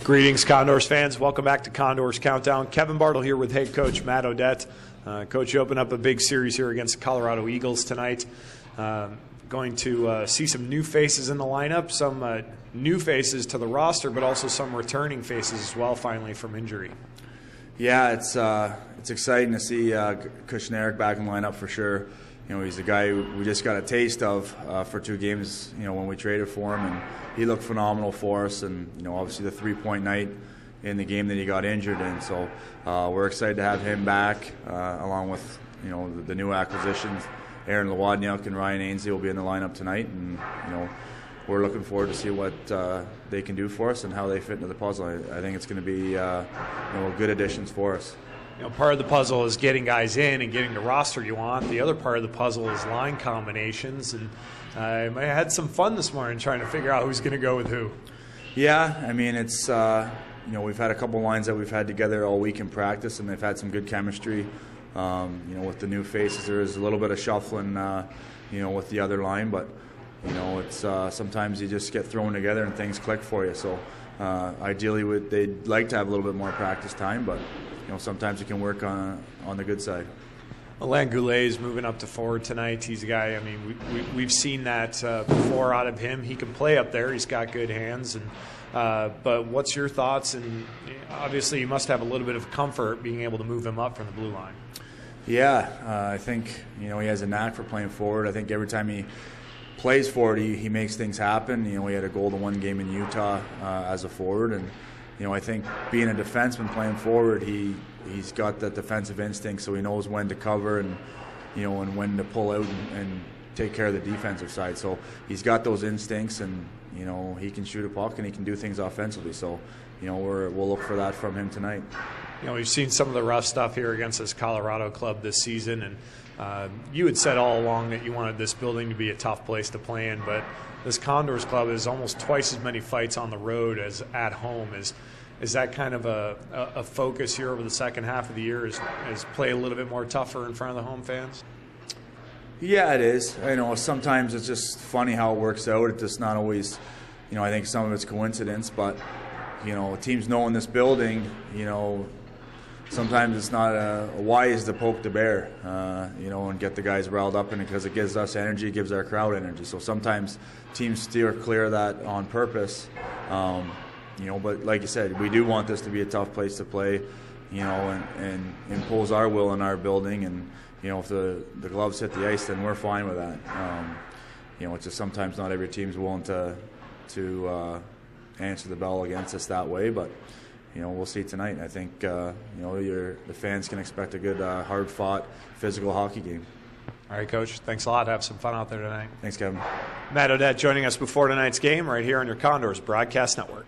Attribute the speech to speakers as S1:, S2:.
S1: Greetings, Condors fans. Welcome back to Condors Countdown. Kevin Bartl here with head coach Matt Odette. Coach, you open up a big series here against the Colorado Eagles tonight. Going to see some new faces in the lineup, some new faces to the roster, but also some returning faces as well, finally, from injury.
S2: Yeah, it's exciting to see Kushnerek back in the lineup for sure. You know, he's a guy we just got a taste of for 2 games, you know, when we traded for him, and he looked phenomenal for us. And, you know, obviously the 3-point night in the game that he got injured in. So we're excited to have him back, along with, you know, the new acquisitions. Aaron Lewandowski and Ryan Ainsley will be in the lineup tonight, and, you know, we're looking forward to see what they can do for us and how they fit into the puzzle. I think it's going to be, you know, good additions for us.
S1: You know, part of the puzzle is getting guys in and getting the roster you want. The other part of the puzzle is line combinations, and I had some fun this morning trying to figure out who's going to go with who.
S2: Yeah, I mean, it's you know, we've had a couple lines that we've had together all week in practice, and they've had some good chemistry. You know, with the new faces, there is a little bit of shuffling, you know, with the other line, but you know, it's sometimes you just get thrown together and things click for you. So ideally, they'd like to have a little bit more practice time, but you know, sometimes it can work on the good side.
S1: Alain Goulet is moving up to forward tonight. He's a guy, I mean, we've seen that before out of him. He can play up there. He's got good hands. And but what's your thoughts? And obviously you must have a little bit of comfort being able to move him up from the blue line.
S2: Yeah, I think, you know, he has a knack for playing forward. I think every time he plays forward, he makes things happen. You know, he had a goal to 1 game in Utah as a forward, and you know, I think being a defenseman playing forward, he's got that defensive instinct, so he knows when to cover and, you know, and when to pull out and take care of the defensive side. So he's got those instincts, and you know, he can shoot a puck and he can do things offensively. So, you know, we'll look for that from him tonight.
S1: You know, we've seen some of the rough stuff here against this Colorado club this season, and you had said all along that you wanted this building to be a tough place to play in, but this Condors club is almost twice as many fights on the road as at home. Is that kind of a focus here over the second half of the year, is play a little bit more tougher in front of the home fans?
S2: Yeah, it is. You know, sometimes it's just funny how it works out. It's just not always, you know, I think some of it's coincidence, but, you know, teams know in this building, you know, sometimes it's not wise to poke the bear, you know, and get the guys riled up in it, because it gives us energy, it gives our crowd energy. So sometimes teams steer clear of that on purpose, you know. But like you said, we do want this to be a tough place to play, you know, and impose our will in our building. And you know, if the gloves hit the ice, then we're fine with that. You know, it's just sometimes not every team's willing to answer the bell against us that way, but you know, we'll see tonight. I think you know, the fans can expect a good, hard-fought, physical hockey game.
S1: All right, Coach. Thanks a lot. Have some fun out there tonight.
S2: Thanks, Kevin.
S1: Matt Odette joining us before tonight's game right here on your Condors Broadcast Network.